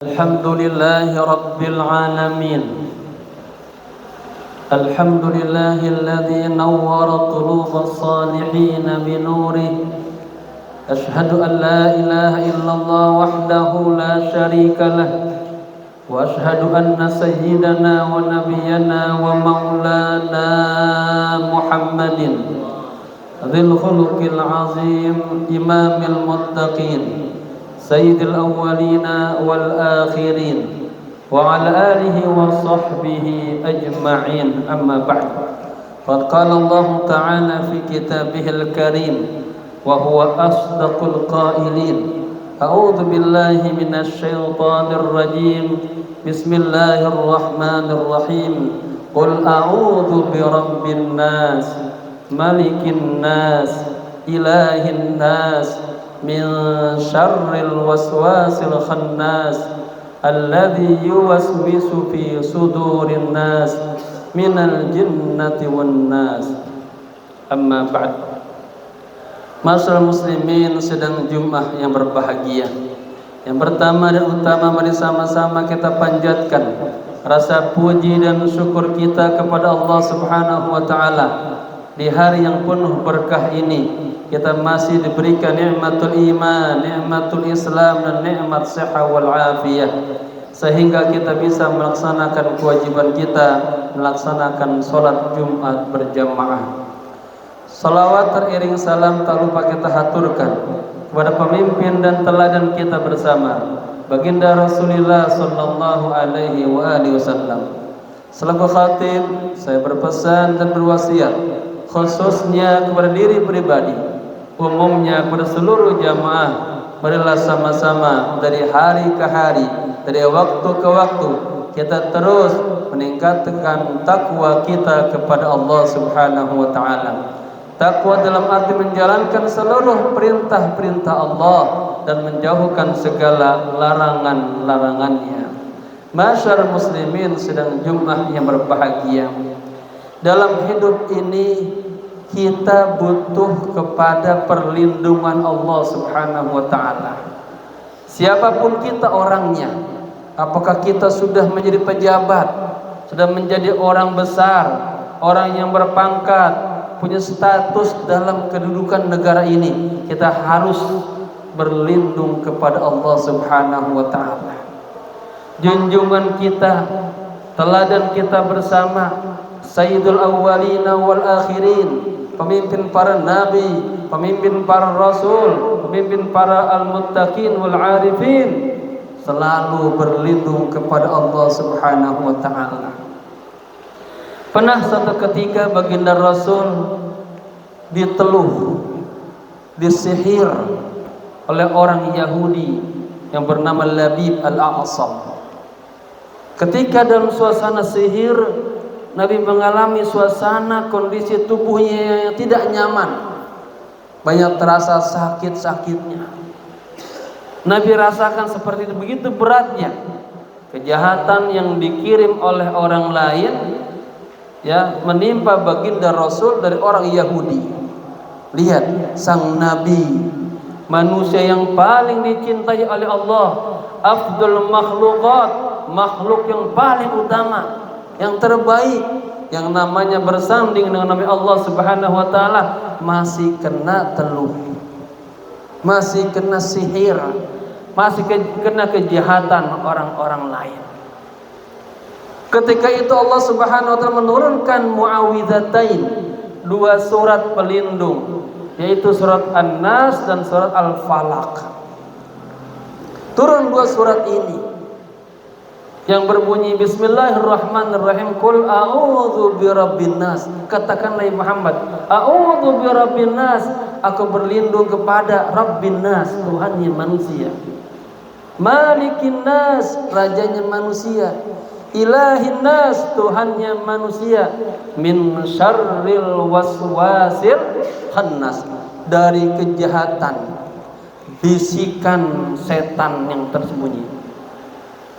الحمد لله رب العالمين. الحمد لله الذي نور قلوب الصالحين بنوره. أشهد أن لا إله إلا الله وحده لا شريك له، وأشهد أن سيدنا ونبينا ومولانا محمد ذي الخلق العظيم إمام المتقين سيد الأولين والآخرين وعلى آله وصحبه أجمعين. أما بعد، قد قال الله تعالى في كتابه الكريم وهو أصدق القائلين: أعوذ بالله من الشيطان الرجيم، بسم الله الرحمن الرحيم. قل أعوذ برب الناس ملك الناس إله الناس من شر الوسواس الخناس الذي يوسوس في صدور الناس من الجنة والناس. أما بعد. Masyaallah muslimin sedang Jumat yang berbahagia. Yang pertama dan utama, mari sama-sama kita panjatkan rasa puji dan syukur kita kepada Allah Subhanahu wa taala. Di hari yang penuh berkah ini kita masih diberikan nikmatul iman, nikmatul Islam, dan nikmat sehat wal afiyah, sehingga kita bisa melaksanakan kewajiban kita, melaksanakan sholat Jumat berjamaah. Salawat teriring salam tak lupa kita haturkan kepada pemimpin dan teladan kita bersama, baginda Rasulullah sallallahu alaihi wasallam. Selaku khatib, saya berpesan dan berwasiat khususnya kepada diri pribadi, umumnya kepada seluruh jamaah, marilah sama-sama dari hari ke hari, dari waktu ke waktu, kita terus meningkatkan takwa kita kepada Allah Subhanahu wa taala. Takwa dalam arti menjalankan seluruh perintah-perintah Allah dan menjauhkan segala larangan-larangannya. Masyarakat muslimin sedang Jumat yang berbahagia. Dalam hidup ini kita butuh kepada perlindungan Allah Subhanahu wa taala. Siapapun kita orangnya, apakah kita sudah menjadi pejabat, sudah menjadi orang besar, orang yang berpangkat, punya status dalam kedudukan negara ini, kita harus berlindung kepada Allah Subhanahu wa taala. Junjungan kita, teladan kita bersama Sayyidul Awwalina wal Akhirin, pemimpin para nabi, pemimpin para rasul, pemimpin para al-muttaqin wal arifin, selalu berlindung kepada Allah Subhanahu wa taala. Pernah satu ketika baginda Rasul diteluh, disihir oleh orang Yahudi yang bernama Labib al-A'sam. Ketika dalam suasana sihir, Nabi mengalami suasana kondisi tubuhnya yang tidak nyaman, banyak terasa sakit-sakitnya. Nabi rasakan seperti itu, begitu beratnya kejahatan yang dikirim oleh orang lain, ya, menimpa baginda Rasul dari orang Yahudi. Lihat, sang Nabi, manusia yang paling dicintai oleh Allah, afdal makhluqat, makhluk yang paling utama, yang terbaik, yang namanya bersanding dengan Nabi Allah Subhanahu wa taala, masih kena teluh, masih kena sihir, masih kena kejahatan orang-orang lain. Ketika itu Allah Subhanahu wa taala menurunkan muawwidzatain, dua surat pelindung, yaitu surat An-Nas dan surat Al-Falaq. Turun dua surat ini yang berbunyi Bismillahirrahmanirrahim. Qul a'udzu birabbin nas. Katakanlah Muhammad, a'udzu birabbin nas, aku berlindung kepada Rabbin nas, Tuhannya manusia. Malikin nas, rajanya manusia. Ilahin nas, Tuhannya manusia. Min syarril waswasil khannas, dari kejahatan bisikan setan yang tersembunyi.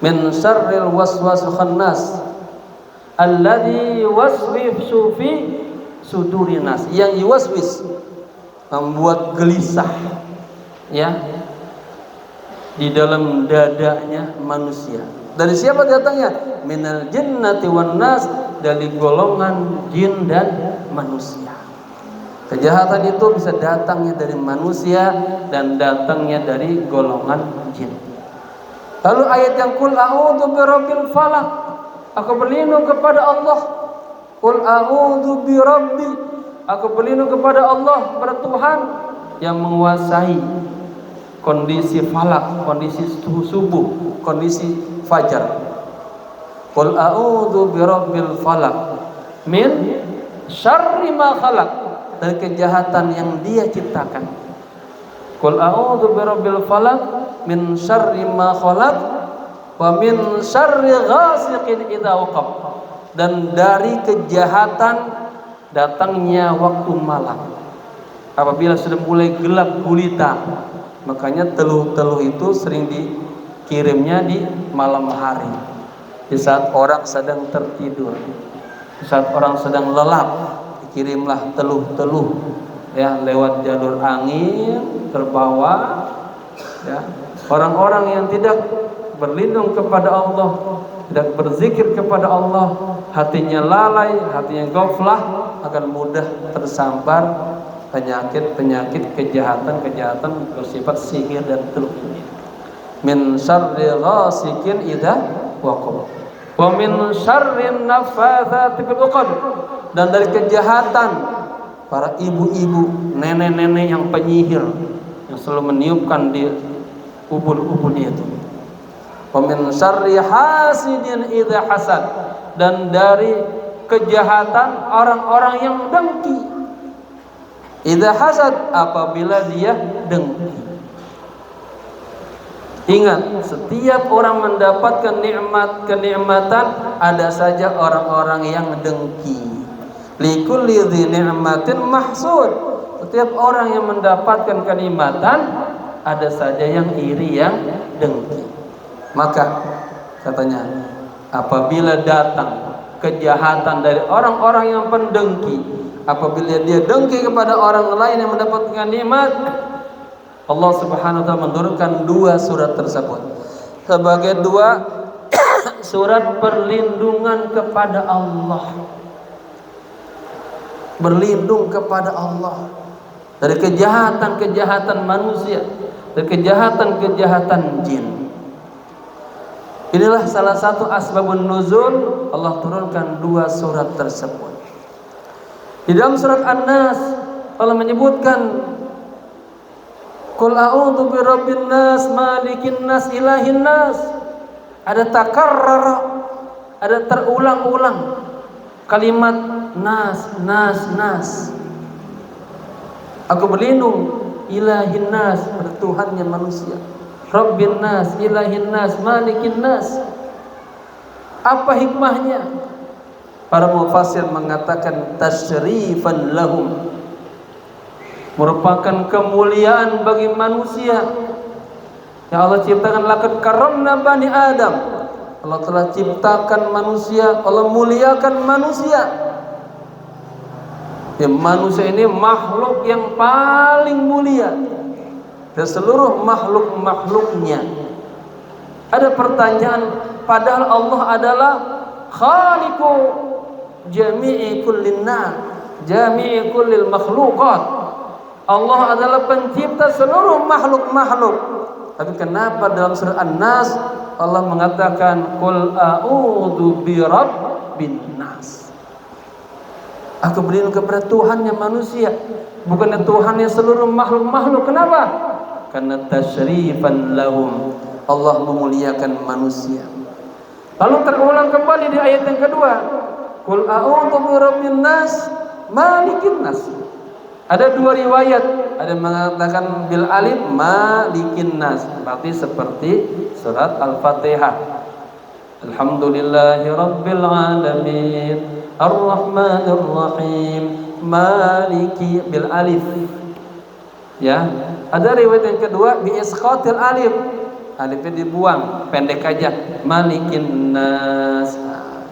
Min syarril waswasil khannas alladzi yuwaswisu fi sudurin nas, yang yuwaswis, membuat gelisah, ya, di dalam dadanya manusia. Dari siapa datangnya? Minal jinnati wan nas, dari golongan jin dan manusia. Kejahatan itu bisa datangnya dari manusia dan datangnya dari golongan jin. Lalu ayat yang qul a'udzu birabbil falaq, aku berlindung kepada Allah. Qul a'udzu birabbi, aku berlindung kepada Allah, kepada Tuhan yang menguasai kondisi falak, kondisi subuh, kondisi fajar. Qul a'udzu birabbil falaq min syarri ma khalaq, dari kejahatan yang Dia ciptakan. Qul a'udzu birabbil falaq min syarri ma khalaq wa min syarri ghasiqin idza waqab, dan dari kejahatan datangnya waktu malam apabila sudah mulai gelap gulita. Makanya teluh-teluh itu sering dikirimnya di malam hari, di saat orang sedang tertidur, di saat orang sedang lelap, dikirimlah teluh-teluh ya, lewat jalur angin terbawa ya. Orang-orang yang tidak berlindung kepada Allah, tidak berzikir kepada Allah, hatinya lalai, hatinya ghaflah, akan mudah tersambar penyakit-penyakit, kejahatan-kejahatan bersifat sihir dan teluh. Min syarri ghasikin idza waqab wa min syarri naffatsati fil 'uqad, dan dari kejahatan para ibu-ibu, nenek-nenek yang penyihir yang selalu meniupkan di ubun-ubunnya itu. Wa min syarri hasidin idza hasad, dan dari kejahatan orang-orang yang dengki. Idza hasad, apabila dia dengki. Ingat, setiap orang mendapatkan kenikmatan, ada saja orang-orang yang dengki. Likulli dzi ni'matin mahsud, setiap orang yang mendapatkan kenikmatan, ada saja yang iri, yang dengki. Maka katanya, apabila datang kejahatan dari orang-orang yang pendengki, apabila dia dengki kepada orang lain yang mendapatkan nikmat, Allah Subhanahu wa taala menurunkan dua surat tersebut sebagai dua surat perlindungan kepada Allah. Berlindung kepada Allah dari kejahatan-kejahatan manusia, dari kejahatan-kejahatan jin. Inilah salah satu asbabun nuzul Allah turunkan dua surat tersebut. Di dalam surat An-Nas Allah menyebutkan Qul a'udzu birabbin nas, malikin nas, ilahin nas. Ada takarrar, ada terulang-ulang kalimat nas, nas, nas. Aku berlindung ilahin nas, pada Tuhannya manusia. Rabbin nas, ilahin nas, malikin nas. Apa hikmahnya? Para mufassir mengatakan tasyrifan lahum, merupakan kemuliaan bagi manusia yang Allah ciptakan. Laqad karramna bani Adam, Allah telah ciptakan manusia, Allah muliakan manusia. Ya, manusia ini makhluk yang paling mulia dari seluruh makhluk-makhluknya. Ada pertanyaan, padahal Allah adalah khaliqu jami'i kullin nas, jami'i kullil makhluqat. Allah adalah pencipta seluruh makhluk-makhluk. Tapi kenapa dalam surah An-Nas Allah mengatakan qul a'udzu birabbin nas? Aku berlindung kepada Tuhannya manusia, bukannya Tuhannya seluruh makhluk-makhluk. Kenapa? Karena tasyrifan lahum, Allah memuliakan manusia. Lalu terulang kembali di ayat yang kedua, qul a'udzu birabbin nas, malikin nas. Ada dua riwayat, ada yang mengatakan bil alif malikin nas, berarti seperti surat Al-Fatihah. Alhamdulillahi rabbil alamin, ar-rahmanir rahim, maliki bil alif. Ya, ada riwayat yang kedua bi isqatil alif, alifnya dibuang, pendek aja, malikin nas.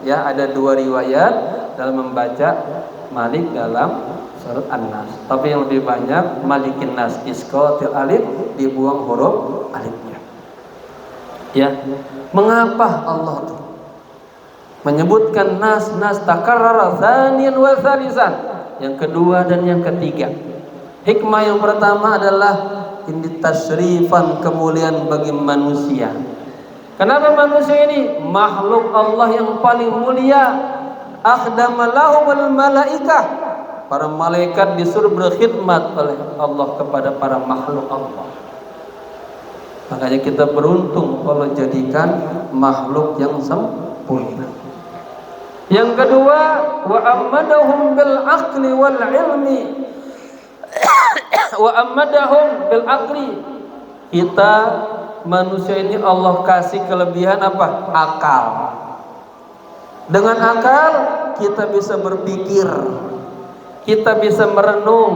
Ya, ada dua riwayat dalam membaca malik dalam surat An-Nas. Tapi yang lebih banyak malikin nas, isqatil alif, dibuang huruf alifnya. Ya, mengapa Allah tuh menyebutkan nas takarrara tsaniyan wa tsalisan, yang kedua dan yang ketiga? Hikmah yang pertama adalah ini tasyrifan, kemuliaan bagi manusia. Kenapa manusia ini makhluk Allah yang paling mulia? Akhdamalahu malaikah, para malaikat disuruh berkhidmat oleh Allah kepada para makhluk Allah. Makanya kita beruntung Allah jadikan makhluk yang sempurna. Yang kedua, wa ammadahum bil aqli wal ilmi. Wa ammadahum bil aqli. Kita manusia ini Allah kasih kelebihan apa? Akal. Dengan akal kita bisa berpikir, kita bisa merenung,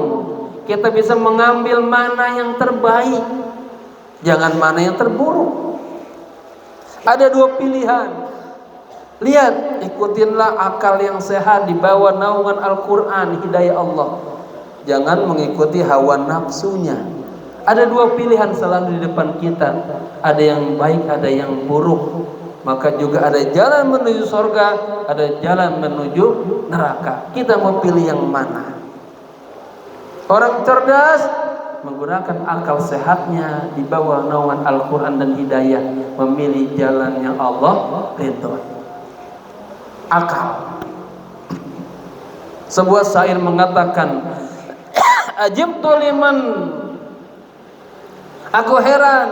kita bisa mengambil mana yang terbaik, jangan mana yang terburuk. Ada dua pilihan. Lihat, ikutinlah akal yang sehat di bawah naungan Al-Quran, hidayah Allah. Jangan mengikuti hawa nafsunya. Ada dua pilihan selalu di depan kita. Ada yang baik, ada yang buruk. Maka juga ada jalan menuju surga, ada jalan menuju neraka. Kita mau pilih yang mana? Orang cerdas menggunakan akal sehatnya di bawah naungan Al-Quran dan hidayah, memilih jalan yang Allah ridhoi. Akal. Sebuah syair mengatakan, ajibtu liman, aku heran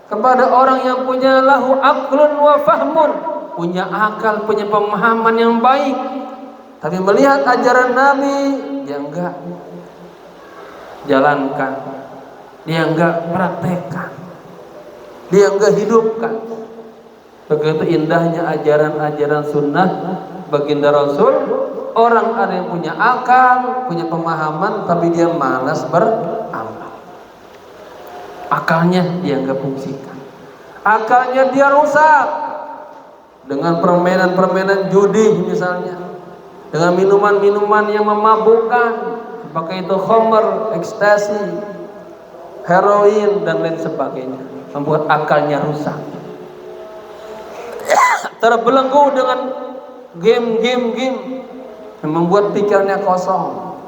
kepada orang yang punya lahu aqlun wa fahmun, punya akal, punya pemahaman yang baik, tapi melihat ajaran Nabi dia enggak jalankan, dia enggak praktekkan, dia enggak hidupkan. Begitu indahnya ajaran-ajaran sunnah baginda Rasul. Orang ada yang punya akal, punya pemahaman, tapi dia malas beramal. Akalnya dia enggak fungsikan, akalnya dia rusak dengan permainan-permainan judi misalnya, dengan minuman-minuman yang memabukkan, pakai itu khamr, ekstasi, heroin dan lain sebagainya, membuat akalnya rusak. Terbelenggu dengan game yang membuat pikirannya kosong,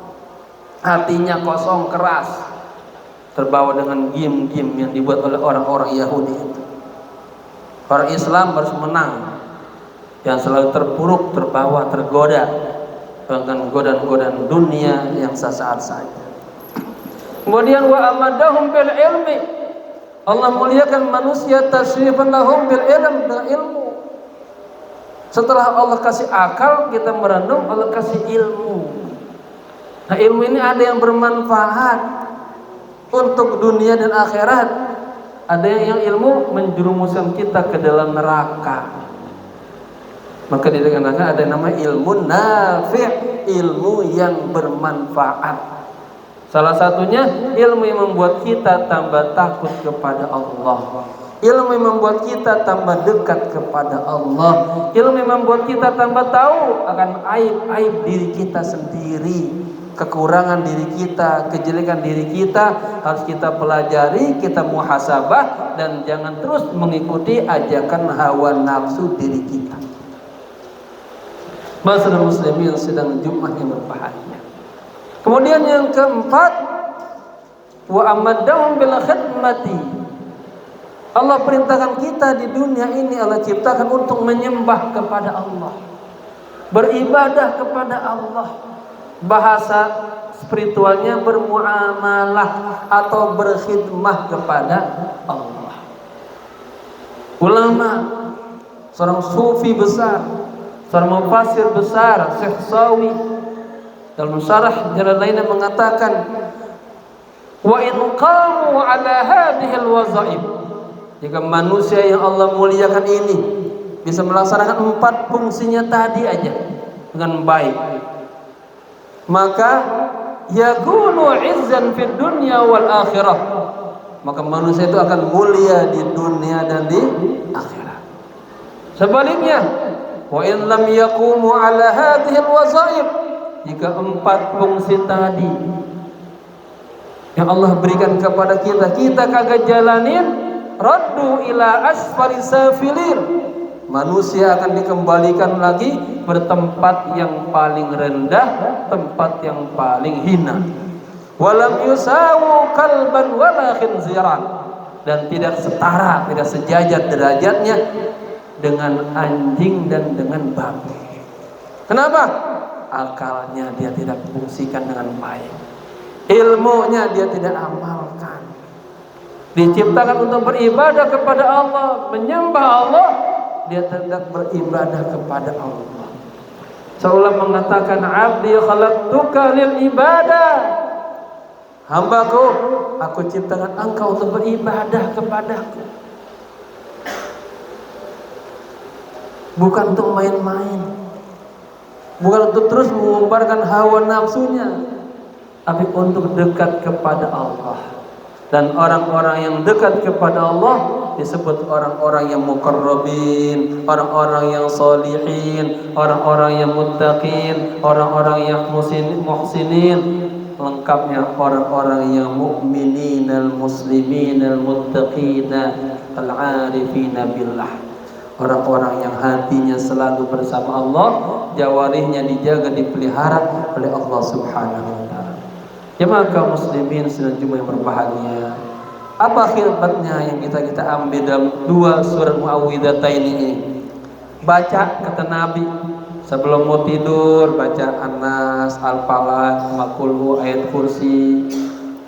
hatinya kosong, keras, terbawa dengan game yang dibuat oleh orang-orang Yahudi itu. Orang Islam harus menang, yang selalu terpuruk, terbawa, tergoda dengan godaan-godaan dunia yang sesaat saja. Kemudian wa amadahum bil ilmi, Allah muliakan manusia tasyrifan lahum bil ilm, dengan ilmu. Setelah Allah kasih akal, kita merenung, Allah kasih ilmu. Nah, ilmu ini ada yang bermanfaat untuk dunia dan akhirat, ada yang ilmu menjerumuskan kita ke dalam neraka. Maka dikatakan ada yang namanya ilmu nafi', ilmu yang bermanfaat. Salah satunya ilmu yang membuat kita tambah takut kepada Allah, ilmu yang membuat kita tambah dekat kepada Allah, ilmu yang membuat kita tambah tahu akan aib-aib diri kita sendiri, kekurangan diri kita, kejelekan diri kita, harus kita pelajari, kita muhasabah, dan jangan terus mengikuti ajakan hawa nafsu diri kita. Masyaallah muslimin yang sedang Jumat yang berbahagia. Kemudian yang keempat, wa amadahum bil khidmati. Allah perintahkan kita di dunia ini, Allah ciptakan untuk menyembah kepada Allah, beribadah kepada Allah. Bahasa spiritualnya bermuamalah atau berkhidmah kepada Allah. Ulama, seorang sufi besar, seorang mufassir besar, Syekh Sawi, dalam syarah jalan lainnya mengatakan, wa in qamu ala hadhihi alwazaib, jika manusia yang Allah muliakan ini bisa melaksanakan 4 fungsinya tadi aja dengan baik, maka yakunu izzan fid dunya wal akhirah, maka manusia itu akan mulia di dunia dan di akhirat. Sebaliknya, wa in lam yaqumu ala hadhihi alwazaib, jika 4 fungsi tadi yang Allah berikan kepada kita, kita kagak jalanin, raddu ila asfali safilin. Manusia akan dikembalikan lagi bertempat yang paling rendah, tempat yang paling hina. Walam yusawu kalban wala khinziran, dan tidak setara, tidak sejajar derajatnya dengan anjing dan dengan babi. Kenapa? Akalnya dia tidak fungsikan dengan baik, ilmunya dia tidak amalkan. Diciptakan untuk beribadah kepada Allah, menyembah Allah, dia tidak beribadah kepada Allah. Seolah mengatakan, abdi khalaqtuka lil ibadah, hambaku, aku ciptakan engkau untuk beribadah kepadaku, bukan untuk main-main, bukan untuk terus mengumbarkan hawa nafsunya, tapi untuk dekat kepada Allah. Dan orang-orang yang dekat kepada Allah disebut orang-orang yang muqarrabin, orang-orang yang solihin, orang-orang yang muttaqin, orang-orang yang muhsinin. Lengkapnya orang-orang yang mu'minin, al-muslimin, al-muttaqin, al-arifin billah. Orang-orang yang hatinya selalu bersama Allah, jawarihnya dijaga, dipelihara oleh Allah Subhanahu wa ta'ala. Jemaah kaum muslimin sedang jumlah yang berbahagia, apa khidmatnya yang kita ambil dalam dua surat Muawwidzatain ini? Baca, kata Nabi, sebelum mau tidur baca An-Nas, Al-Falaq, Qul ayat kursi,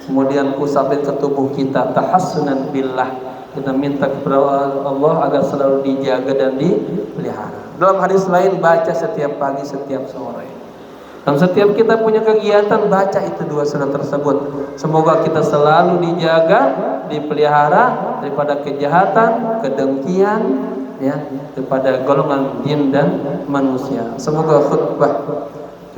kemudian usapin ke tubuh kita, tahassunan billah, kita minta kepada Allah agar selalu dijaga dan dipelihara. Dalam hadis lain, baca setiap pagi, setiap sore. Dan setiap kita punya kegiatan, baca itu dua surat tersebut. Semoga kita selalu dijaga, dipelihara daripada kejahatan, kedengkian, ya, daripada golongan jin dan manusia. Semoga khutbah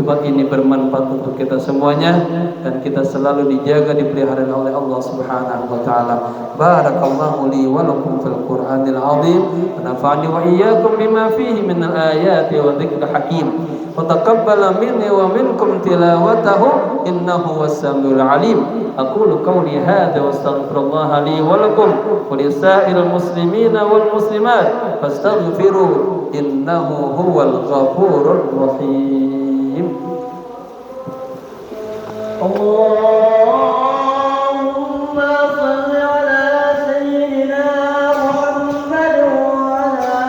Jumat ini bermanfaat untuk kita semuanya, dan kita selalu dijaga, dipelihara oleh Allah Subhanahu wa taala. Barakallahu li wa lakum fil Qur'anil azim, wa nafa'ani wa iyyakum bima fihi min al-ayati wa dzikril hakim. Wa taqabbala minni wa minkum tilawatahu innahu was-samiul alim. Aqulu qawli hadza wa astaghfirullaha li wa lakum wa lisa'il muslimina wal muslimat fastaghfiru innahu huwal ghafurur rahim. Allahumma salli ala sayyidina Muhammad wa ala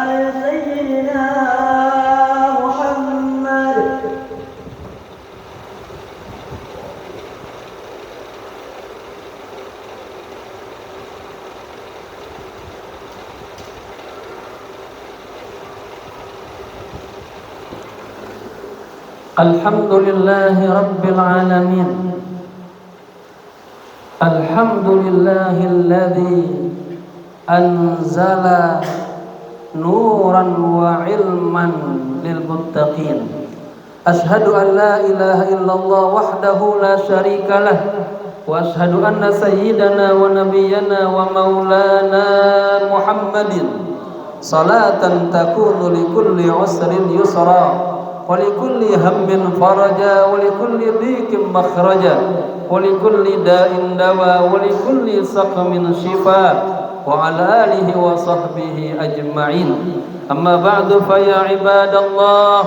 ali sayyidina Muhammad. Alhamdulillahi Rabbil Alamin. Alhamdulillahilladzi anzala nuran wa ilman lil muttaqin. Ashhadu an la ilaha illallah wahdahu la syarika lah, wa ashhadu anna sayyidana wa nabiyyana wa maulana Muhammadin salatan takunu likulli usrin yusra ولكل هم فرجا ولكل ضيق مخرجا ولكل داء دواء ولكل سقم شفاء وعلى آله وصحبه أجمعين. أما بعد فيا عباد الله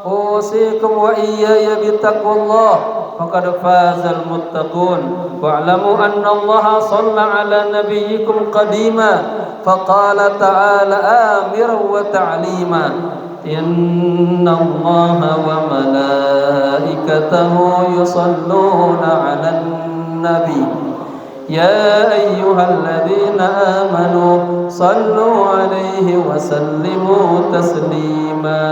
أوصيكم وإياي بتقوى الله فقد فاز المتقون. واعلموا أن الله صلى على نبيكم قديما فقال تعالى آمرا وتعليما إن الله وملائكته يصلون على النبي يا أيها الذين آمنوا صلوا عليه وسلموا تسليما.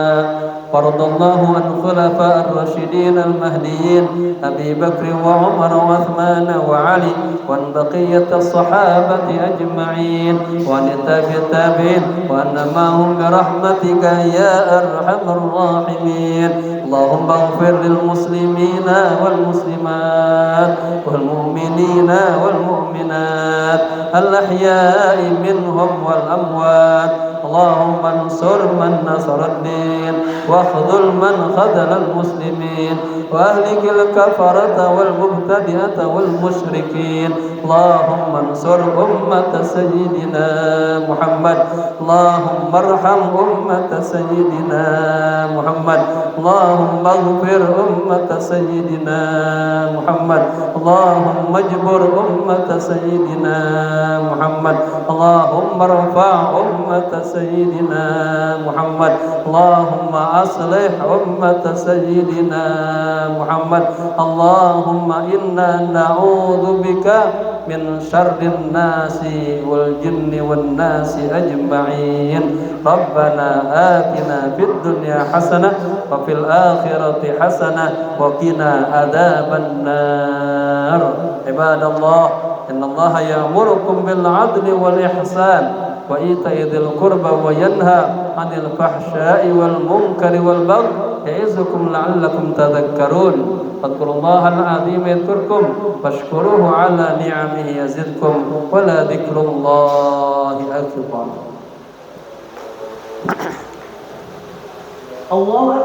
فرض الله عن الخلفاء الراشدين المهديين أبي بكر وعمر وعثمان وعلي وعن بقية الصحابة أجمعين وعن التابعين وأن معهم برحمتك يا أرحم الراحمين. اللهم اغفر للمسلمين والمسلمات والمؤمنين والمؤمنات الأحياء منهم والأموات. اللهم انصر من نصر الدين واخذل من خذل المسلمين وأهلك الكفرة والمبتدئة والمشركين اللهم انصر أمة سيدنا محمد اللهم ارحم أمة سيدنا محمد اللهم اغفر أمة سيدنا محمد اللهم اجبر أمة سيدنا محمد اللهم ارفع أمة سيدنا محمد اللهم أصلح أمة سيدنا محمد اللهم إنا نعوذ بك من شر الناس والجن والناس أجمعين ربنا آتنا في الدنيا حسنة وفي الآخرة حسنة وقنا عذاب النار عباد الله إن الله يأمركم بالعدل والإحسان وإيتاء ذي القربى وينهى عن الفحشاء والمنكر والبغي يعظكم لعلكم تذكرون فاذكروا الله العظيم يذكركم واشكروه على نعمه يزدكم ولذكر الله أكبر. الله